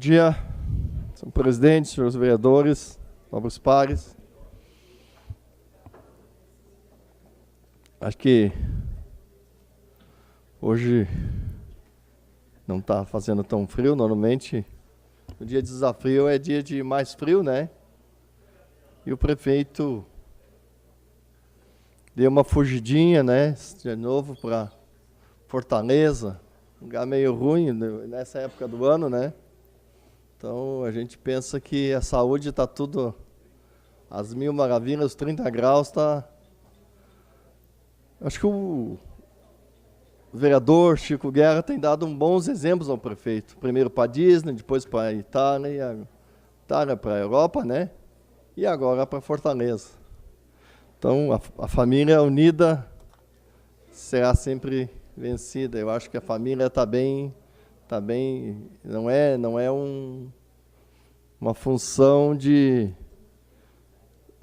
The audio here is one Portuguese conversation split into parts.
dia, senhor presidente, senhores vereadores, nobres pares. Acho que hoje não está fazendo tão frio. Normalmente, o dia de desafio é dia de mais frio, né? E o prefeito deu uma fugidinha, né? De novo para Fortaleza, um lugar meio ruim nessa época do ano, né? Então, a gente pensa que a saúde está tudo às mil maravilhas, 30 graus está... Acho que o vereador Chico Guerra tem dado bons exemplos ao prefeito. Primeiro para a Disney, depois para a Itália para a Europa, né? E agora para Fortaleza. Então, a família unida será sempre vencida. Eu acho que a família está bem, não é uma função de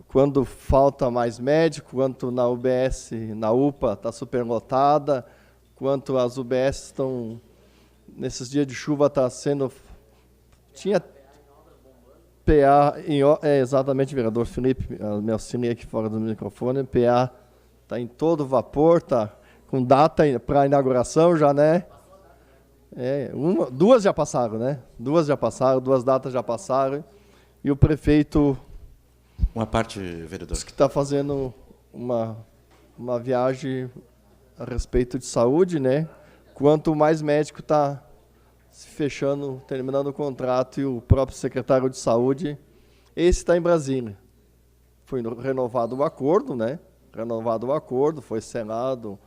quando falta mais médico, quanto na UBS, na UPA está superlotada, quanto as UBS estão, nesses dias de chuva está sendo... Tinha PA, exatamente, vereador Felipe, me auxilia aqui fora do microfone, PA está em todo vapor, está com data para inauguração já, né? Duas já passaram, né? Duas datas já passaram, e o prefeito... Uma parte, vereador. Que está fazendo uma viagem a respeito de saúde, né? Quanto mais médico está se fechando, terminando o contrato, e o próprio secretário de saúde, esse está em Brasília. Foi renovado o acordo, né? Foi selado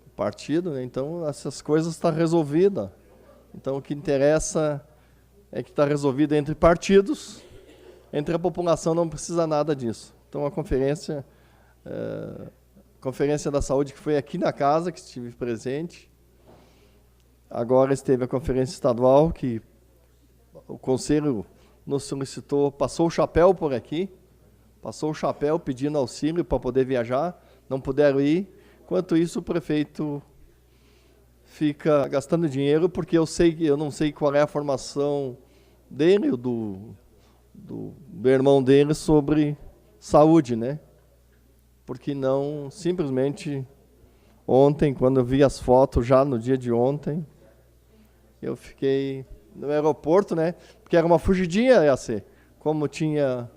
o partido, né? Então essas coisas estão resolvidas. Então o que interessa é que está resolvido entre partidos. Entre a população não precisa nada disso. Então, a conferência da saúde que foi aqui na casa, que estive presente. Agora esteve a conferência estadual, que o conselho nos solicitou, passou o chapéu por aqui, pedindo auxílio para poder viajar, não puderam ir. Enquanto isso, o prefeito fica gastando dinheiro, porque eu não sei qual é a formação dele, do irmão dele sobre saúde, né? Porque não, simplesmente, ontem, quando eu vi as fotos, já no dia de ontem, eu fiquei no aeroporto, né? Porque era uma fugidinha, ia ser. Como tinha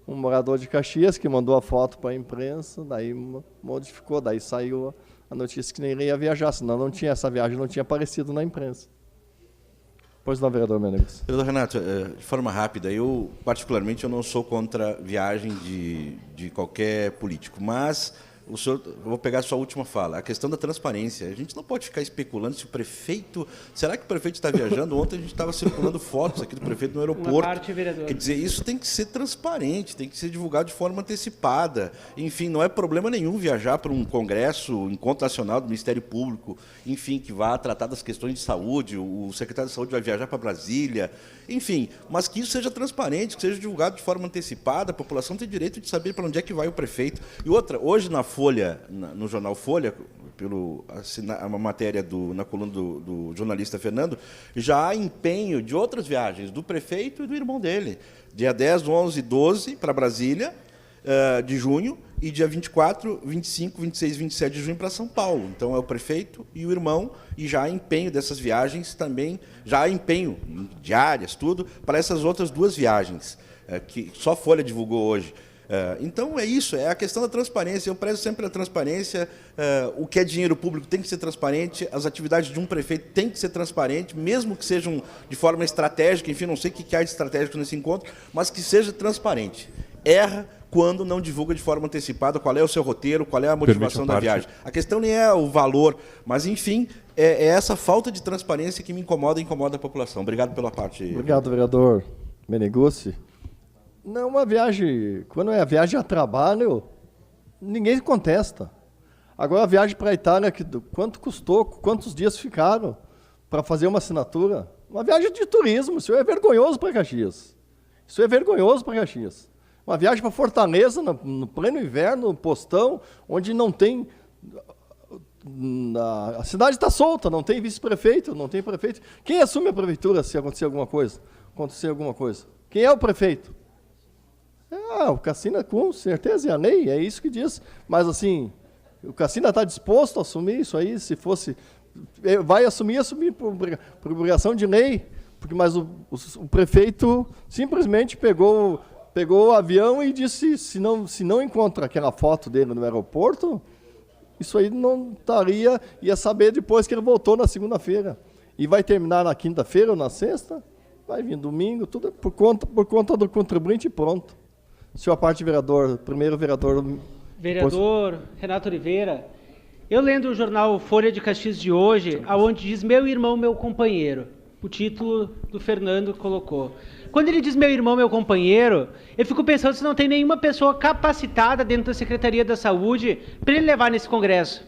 um morador de Caxias que mandou a foto para a imprensa, daí modificou, daí saiu a notícia que nem ele ia viajar, senão não tinha essa viagem, não tinha aparecido na imprensa. Pois não, vereador Menegos. Vereador Renato, de forma rápida, eu, particularmente, eu não sou contra viagem de qualquer político, mas o senhor, eu vou pegar a sua última fala, a questão da transparência. A gente não pode ficar especulando se o prefeito... Será que o prefeito está viajando? Ontem a gente estava circulando fotos aqui do prefeito no aeroporto. Uma parte, vereador. Quer dizer, isso tem que ser transparente, tem que ser divulgado de forma antecipada. Enfim, não é problema nenhum viajar para um congresso, encontro nacional do Ministério Público, enfim, que vá tratar das questões de saúde, o secretário de saúde vai viajar para Brasília, enfim, mas que isso seja transparente, que seja divulgado de forma antecipada, a população tem direito de saber para onde é que vai o prefeito. E outra, hoje na Folha, no jornal Folha, uma matéria na coluna do jornalista Fernando, já há empenho de outras viagens do prefeito e do irmão dele. Dia 10, 11 e 12 para Brasília, de junho, e dia 24, 25, 26 e 27 de junho para São Paulo. Então, é o prefeito e o irmão, e já há empenho dessas viagens também, já há empenho diárias, tudo, para essas outras duas viagens, que só a Folha divulgou hoje. Então, é isso, é a questão da transparência. Eu prezo sempre a transparência, o que é dinheiro público tem que ser transparente, as atividades de um prefeito têm que ser transparentes, mesmo que sejam de forma estratégica, enfim, não sei o que há de estratégico nesse encontro, mas que seja transparente. Erra quando não divulga de forma antecipada qual é o seu roteiro, qual é a motivação da viagem. A questão nem é o valor, mas, enfim, é essa falta de transparência que me incomoda e incomoda a população. Obrigado pela parte. Obrigado, vereador Meneguzzi. Não, uma viagem, quando é a viagem a trabalho, ninguém contesta. Agora, a viagem para a Itália, quanto custou, quantos dias ficaram para fazer uma assinatura? Uma viagem de turismo, isso é vergonhoso para Caxias. Uma viagem para Fortaleza, no pleno inverno, no postão, onde não tem A cidade está solta, não tem vice-prefeito, não tem prefeito. Quem assume a prefeitura se acontecer alguma coisa? Quem é o prefeito? O Cassina, com certeza, é a lei, é isso que diz. Mas, assim, o Cassina está disposto a assumir isso aí, se fosse... Vai assumir por obrigação de lei, mas o prefeito simplesmente pegou o avião e disse, se não encontra aquela foto dele no aeroporto, isso aí não estaria, ia saber depois que ele voltou na segunda-feira. E vai terminar na quinta-feira ou na sexta, vai vir domingo, tudo por conta do contribuinte e pronto. Senhor parte vereador, primeiro vereador... Vereador Renato Oliveira, eu lendo o jornal Folha de Caxias de hoje, onde diz meu irmão, meu companheiro, o título do Fernando colocou. Quando ele diz meu irmão, meu companheiro, eu fico pensando se não tem nenhuma pessoa capacitada dentro da Secretaria da Saúde para ele levar nesse congresso.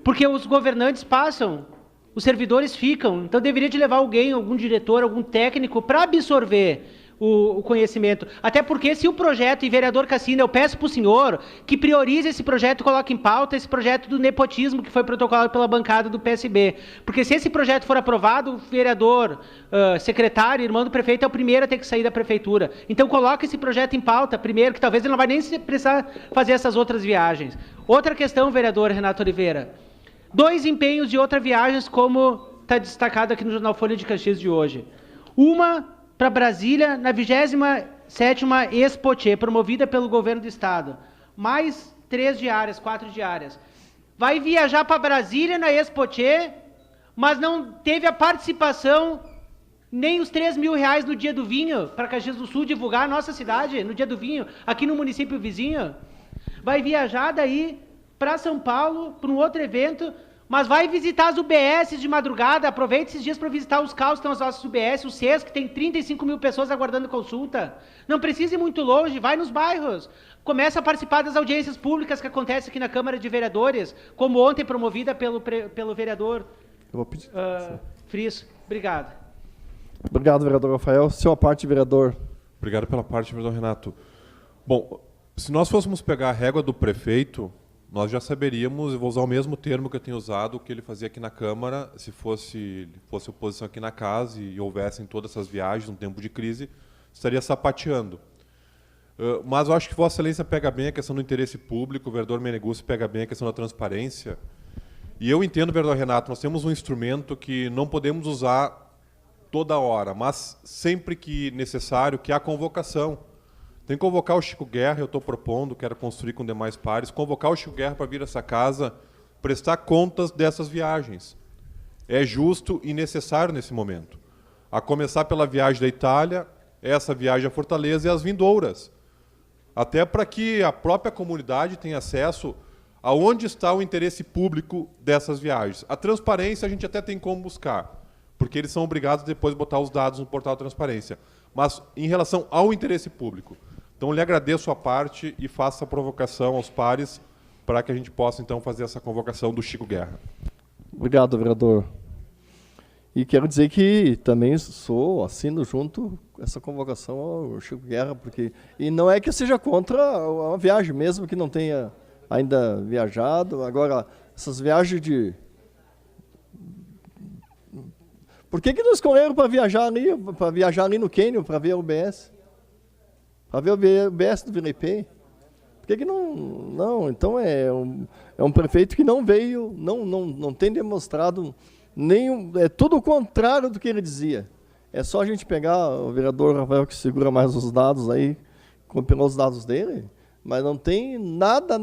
Porque os governantes passam, os servidores ficam, então deveria de levar alguém, algum diretor, algum técnico para absorver o conhecimento. Até porque se o projeto, e vereador Cassina, eu peço para o senhor que priorize esse projeto e coloque em pauta esse projeto do nepotismo que foi protocolado pela bancada do PSB. Porque se esse projeto for aprovado, o vereador, secretário, irmão do prefeito é o primeiro a ter que sair da prefeitura. Então coloque esse projeto em pauta primeiro, que talvez ele não vai nem precisar fazer essas outras viagens. Outra questão, vereador Renato Oliveira. 2 empenhos de outras viagens, como está destacado aqui no jornal Folha de Caxias de hoje. Uma para Brasília, na 27ª Expoche, promovida pelo governo do estado. Mais 4 diárias. Vai viajar para Brasília na Expoche, mas não teve a participação, nem os R$3.000 no dia do vinho, para Caxias do Sul divulgar a nossa cidade, no dia do vinho, aqui no município vizinho. Vai viajar daí para São Paulo, para um outro evento, mas vai visitar as UBS de madrugada, aproveite esses dias para visitar os CAUs que estão as nossas UBS, o SES, que tem 35 mil pessoas aguardando consulta. Não precisa ir muito longe, vai nos bairros. Começa a participar das audiências públicas que acontecem aqui na Câmara de Vereadores, como ontem promovida pelo vereador Friso. Obrigado. Obrigado, vereador Rafael. Senhor parte, vereador. Obrigado pela parte, vereador Renato. Bom, se nós fôssemos pegar a régua do prefeito, nós já saberíamos, eu vou usar o mesmo termo que eu tenho usado, o que ele fazia aqui na Câmara, se fosse oposição aqui na casa e houvessem todas essas viagens, num tempo de crise, estaria sapateando. Mas eu acho que Vossa Excelência pega bem a questão do interesse público, o vereador Meneguzzi pega bem a questão da transparência. E eu entendo, vereador Renato, nós temos um instrumento que não podemos usar toda hora, mas sempre que necessário, que é a convocação. Tem que convocar o Chico Guerra, eu estou propondo, quero construir com demais pares, convocar o Chico Guerra para vir a essa casa, prestar contas dessas viagens. É justo e necessário nesse momento. A começar pela viagem da Itália, essa viagem a Fortaleza e as vindouras. Até para que a própria comunidade tenha acesso a onde está o interesse público dessas viagens. A transparência a gente até tem como buscar, porque eles são obrigados depois de botar os dados no portal de transparência. Mas em relação ao interesse público, então, lhe agradeço a parte e faço a provocação aos pares para que a gente possa, então, fazer essa convocação do Chico Guerra. Obrigado, vereador. E quero dizer que também assino junto essa convocação ao Chico Guerra, e não é que eu seja contra a viagem, mesmo que não tenha ainda viajado. Agora, essas viagens de... Por que não escolheram para viajar ali no Quênio, para ver a UBS? Para ver o UBS do Villepê? Por que não? Não, então é um prefeito que não veio, não tem demonstrado nenhum... É tudo o contrário do que ele dizia. É só a gente pegar o vereador Rafael, que segura mais os dados aí, compilou os dados dele, mas não tem nada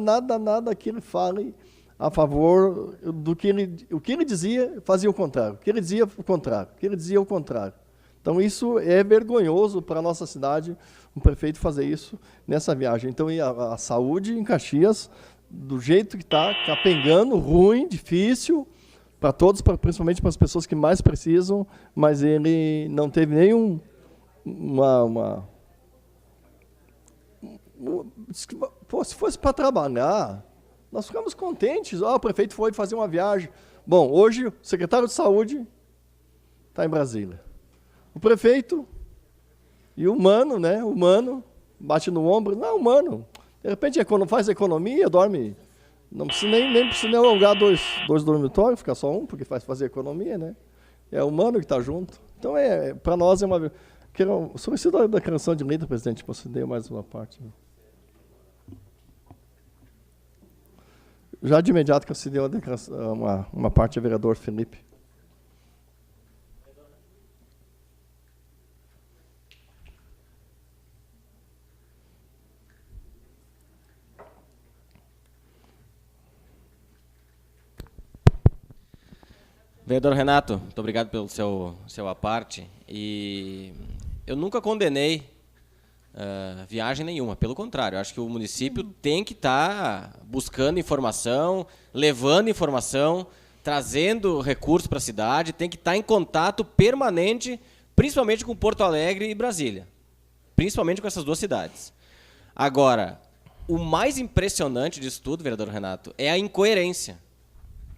que ele fale a favor do que ele... O que ele dizia, fazia o contrário. O que ele dizia, o contrário. O que ele dizia, o contrário. Então, isso é vergonhoso para a nossa cidade, um prefeito fazer isso nessa viagem. Então, e a saúde em Caxias, do jeito que está capengando, ruim, difícil, para todos, principalmente para as pessoas que mais precisam, mas ele não teve nenhum... Se fosse para trabalhar, nós ficamos contentes. O prefeito foi fazer uma viagem. Bom, hoje o secretário de saúde está em Brasília. O prefeito e o mano, né? O mano bate no ombro. Não, mano. De repente faz economia, dorme Não precisa nem precisa alugar dois dormitórios, ficar só um, porque faz fazer economia, né? É humano que está junto. Então, para nós é uma... Solicito a declaração de lei do presidente, concedei mais uma parte. Né? Já de imediato concedeu uma parte ao vereador Felipe. Vereador Renato, muito obrigado pelo seu aparte. E eu nunca condenei viagem nenhuma, pelo contrário, eu acho que o município tem que estar buscando informação, levando informação, trazendo recursos para a cidade, tem que estar em contato permanente, principalmente com Porto Alegre e Brasília, principalmente com essas duas cidades. Agora, o mais impressionante disso tudo, vereador Renato, é a incoerência.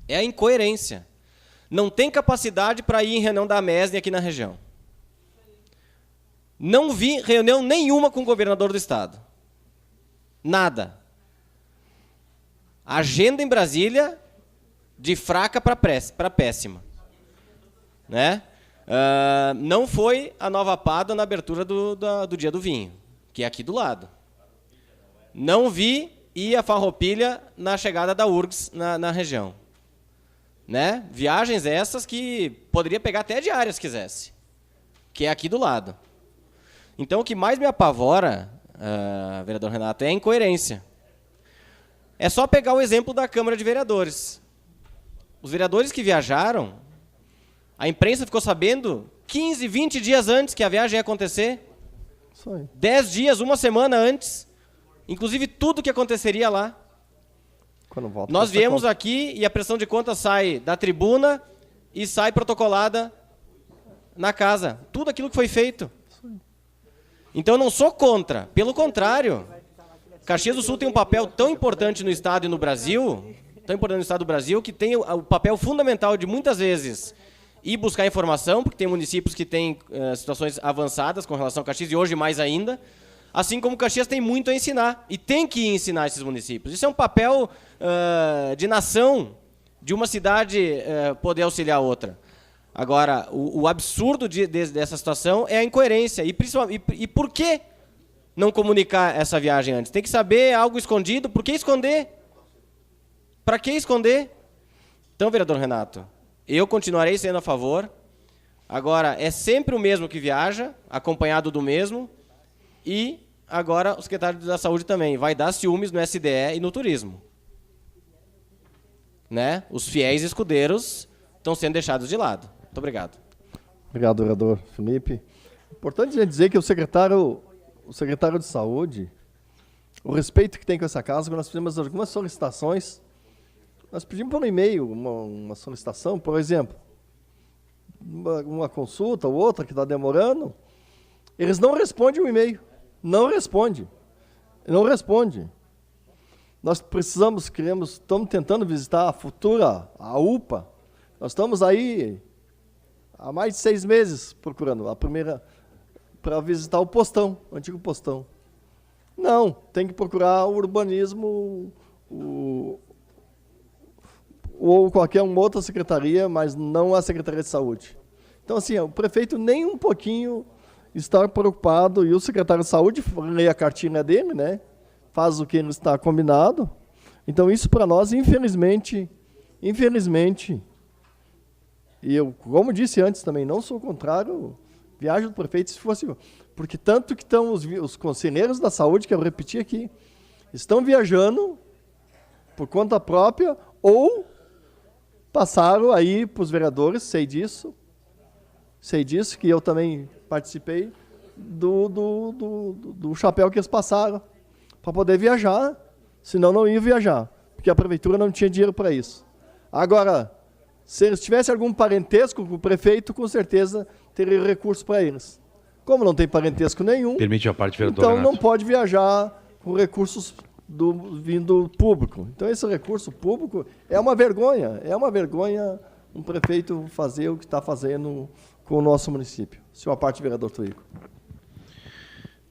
É a incoerência. Não tem capacidade para ir em reunião da MESNE aqui na região. Não vi reunião nenhuma com o governador do estado. Nada. Agenda em Brasília de fraca para péssima. Né? Não foi a Nova Pada na abertura do Dia do Vinho, que é aqui do lado. Não vi ir a Farroupilha na chegada da URGS na região. Né? Viagens essas que poderia pegar até diárias se quisesse, que é aqui do lado. Então, o que mais me apavora, vereador Renato, é a incoerência. É só pegar o exemplo da Câmara de Vereadores. Os vereadores que viajaram, a imprensa ficou sabendo 15, 20 dias antes que a viagem ia acontecer. 10 dias, uma semana antes. Inclusive, tudo que aconteceria lá. Nós viemos aqui e a prestação de contas sai da tribuna e sai protocolada na casa. Tudo aquilo que foi feito. Então, eu não sou contra. Pelo contrário. Caxias do Sul tem um papel tão importante no Estado e no Brasil, que tem o papel fundamental de, muitas vezes, ir buscar informação, porque tem municípios que têm situações avançadas com relação a Caxias, e hoje mais ainda. Assim como Caxias tem muito a ensinar, e tem que ensinar esses municípios. Isso é um papel de nação, de uma cidade poder auxiliar a outra. Agora, o absurdo dessa situação é a incoerência. E por que não comunicar essa viagem antes? Tem que saber algo escondido. Por que esconder? Para que esconder? Então, vereador Renato, eu continuarei sendo a favor. Agora, é sempre o mesmo que viaja, acompanhado do mesmo. E agora o secretário da Saúde também vai dar ciúmes no SDE e no turismo. Né? Os fiéis escudeiros estão sendo deixados de lado. Muito obrigado. Obrigado, vereador Felipe. Importante dizer que o secretário de Saúde, o respeito que tem com essa casa, quando nós fizemos algumas solicitações, nós pedimos por e-mail uma solicitação, por exemplo, uma consulta ou outra que está demorando, eles não respondem o e-mail. Não responde. Nós estamos tentando visitar a UPA. Nós estamos aí há mais de 6 meses procurando a primeira para visitar o antigo postão. Não, tem que procurar o urbanismo ou qualquer uma outra secretaria, mas não a Secretaria de Saúde. Então, assim, o prefeito nem um pouquinho está preocupado, e o secretário de Saúde lê a cartinha dele, né? Faz o que ele está combinado. Então, isso para nós, infelizmente, e eu, como disse antes também, não sou contrário à viagem do prefeito, se fosse, porque tanto que estão os conselheiros da saúde, que eu repeti aqui, estão viajando por conta própria ou passaram aí para os vereadores, sei disso, que eu também participei do chapéu que eles passaram para poder viajar, senão não iam viajar, porque a prefeitura não tinha dinheiro para isso. Agora, se eles tivessem algum parentesco com o prefeito, com certeza teria recurso para eles. Como não tem parentesco nenhum, permite a parte, vereador então Renato. Não pode viajar com recursos vindo público. Então esse recurso público é uma vergonha um prefeito fazer o que está fazendo com o nosso município. Senhor parte, vereador Tuico.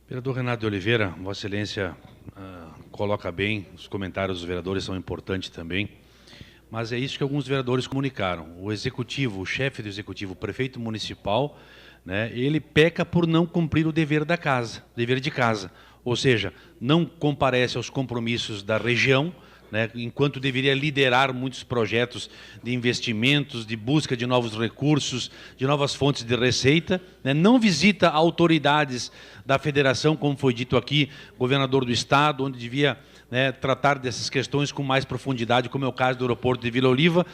Vereador Renato de Oliveira, Vossa Excelência coloca bem, os comentários dos vereadores são importantes também, mas é isso que alguns vereadores comunicaram. O executivo, o chefe do executivo, o prefeito municipal, né, ele peca por não cumprir o dever da casa, dever de casa, ou seja, não comparece aos compromissos da região, né, enquanto deveria liderar muitos projetos de investimentos, de busca de novos recursos, de novas fontes de receita, né, não visita autoridades da federação, como foi dito aqui, governador do estado, onde devia, né, tratar dessas questões com mais profundidade, como é o caso do aeroporto de Vila Oliva.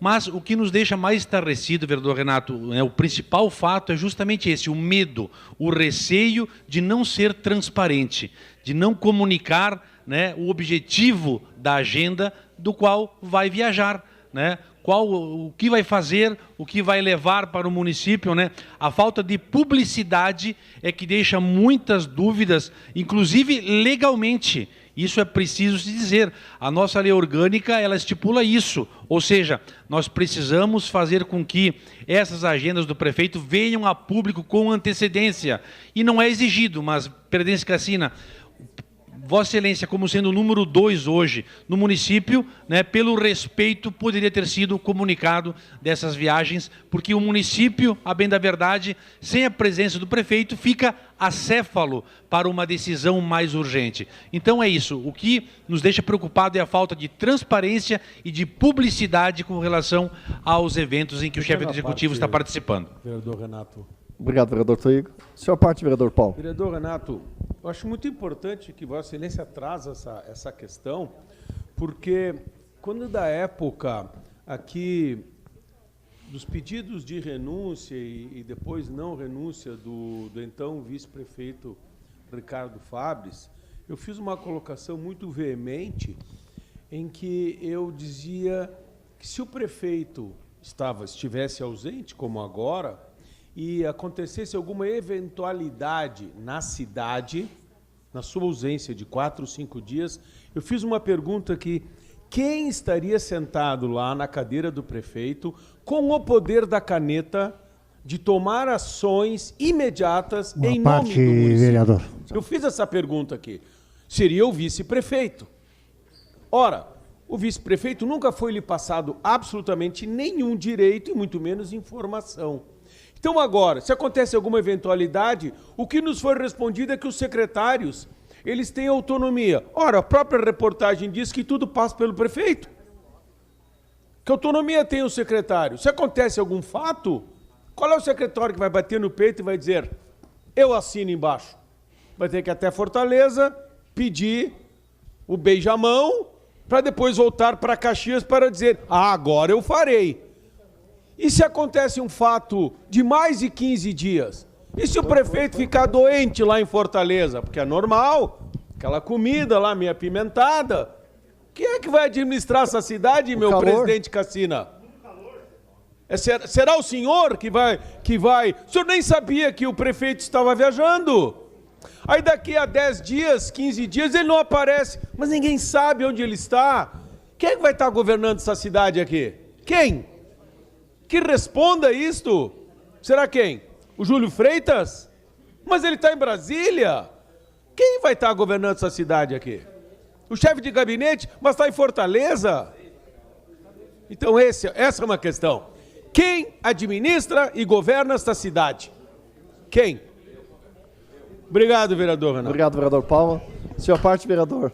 Mas o que nos deixa mais estarrecido, vereador Renato, né, o principal fato é justamente esse, o medo, o receio de não ser transparente, de não comunicar, né, o objetivo da agenda do qual vai viajar, né? O que vai fazer, o que vai levar para o município, né? A falta de publicidade é que deixa muitas dúvidas, inclusive legalmente. Isso é preciso se dizer. A nossa lei orgânica, ela estipula isso. Ou seja, nós precisamos fazer com que essas agendas do prefeito venham a público com antecedência. E não é exigido, mas, Presidente Cassina, Vossa Excelência, como sendo o número 2 hoje no município, né, pelo respeito, poderia ter sido comunicado dessas viagens, porque o município, a bem da verdade, sem a presença do prefeito, fica acéfalo para uma decisão mais urgente. Então é isso. O que nos deixa preocupado é a falta de transparência e de publicidade com relação aos eventos em que o chefe do executivo está participando. Vereador Renato. Obrigado, vereador Toigo. Senhor parte, vereador Paulo. Vereador Renato, eu acho muito importante que Vossa Excelência traz essa questão, porque quando da época aqui dos pedidos de renúncia e depois não renúncia do então vice-prefeito Ricardo Fabres, eu fiz uma colocação muito veemente em que eu dizia que se o prefeito estivesse ausente, como agora, e acontecesse alguma eventualidade na cidade, na sua ausência de 4 ou 5 dias, eu fiz uma pergunta aqui: quem estaria sentado lá na cadeira do prefeito com o poder da caneta de tomar ações imediatas em nome do município? Vereador. Eu fiz essa pergunta aqui. Seria o vice-prefeito. Ora, o vice-prefeito nunca foi lhe passado absolutamente nenhum direito e muito menos informação. Então agora, se acontece alguma eventualidade, o que nos foi respondido é que os secretários, eles têm autonomia. Ora, a própria reportagem diz que tudo passa pelo prefeito. Que autonomia tem o secretário? Se acontece algum fato, qual é o secretário que vai bater no peito e vai dizer: eu assino embaixo? Vai ter que ir até Fortaleza, pedir o beijamão, para depois voltar para Caxias para dizer: ah, agora eu farei. E se acontece um fato de mais de 15 dias? E se o prefeito ficar doente lá em Fortaleza? Porque é normal, aquela comida lá meio apimentada. Quem é que vai administrar essa cidade, meu presidente Cassina? Será o senhor que vai? O senhor nem sabia que o prefeito estava viajando. Aí daqui a 10 dias, 15 dias, ele não aparece. Mas ninguém sabe onde ele está. Quem é que vai estar governando essa cidade aqui? Quem? Que responda isto. Será quem? O Júlio Freitas? Mas ele está em Brasília. Quem vai estar governando essa cidade aqui? O chefe de gabinete? Mas está em Fortaleza. Então essa é uma questão. Quem administra e governa esta cidade? Quem? Obrigado, vereador Renato. Obrigado, vereador Paulo. Senhor parte, vereador.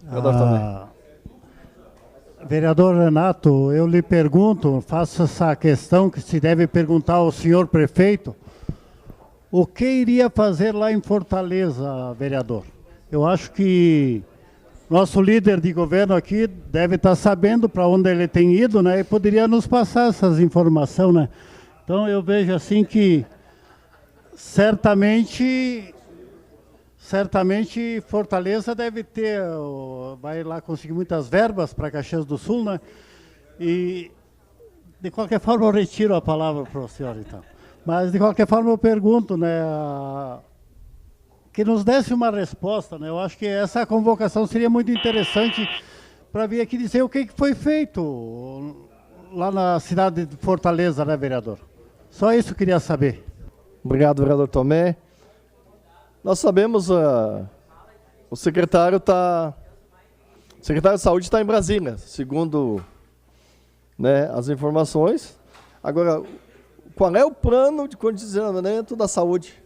Vereador também. Vereador Renato, eu lhe pergunto, faço essa questão que se deve perguntar ao senhor prefeito, o que iria fazer lá em Fortaleza, vereador? Eu acho que nosso líder de governo aqui deve estar sabendo para onde ele tem ido, né? E poderia nos passar essas informações, né? Então eu vejo assim que certamente Fortaleza deve ter, vai lá conseguir muitas verbas para Caxias do Sul, né? E de qualquer forma eu retiro a palavra para o senhor, então. Mas de qualquer forma eu pergunto, né? Que nos desse uma resposta, né? Eu acho que essa convocação seria muito interessante para vir aqui dizer o que foi feito lá na cidade de Fortaleza, né, vereador? Só isso eu queria saber. Obrigado, vereador Tomé. Nós sabemos O secretário de Saúde está em Brasília, segundo, né, as informações. Agora, qual é o plano de condicionamento da saúde?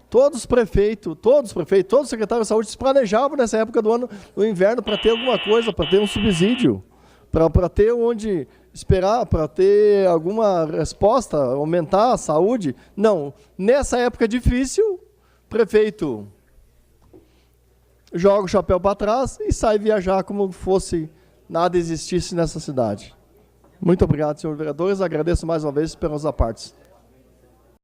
Todos os prefeitos, todos os secretários de saúde se planejavam nessa época do ano, no inverno, para ter alguma coisa, para ter um subsídio, para ter onde esperar, para ter alguma resposta, aumentar a saúde. Não, nessa época difícil, o prefeito joga o chapéu para trás e sai viajar como fosse nada existisse nessa cidade. Muito obrigado, senhores vereadores. Agradeço mais uma vez pelas apartes.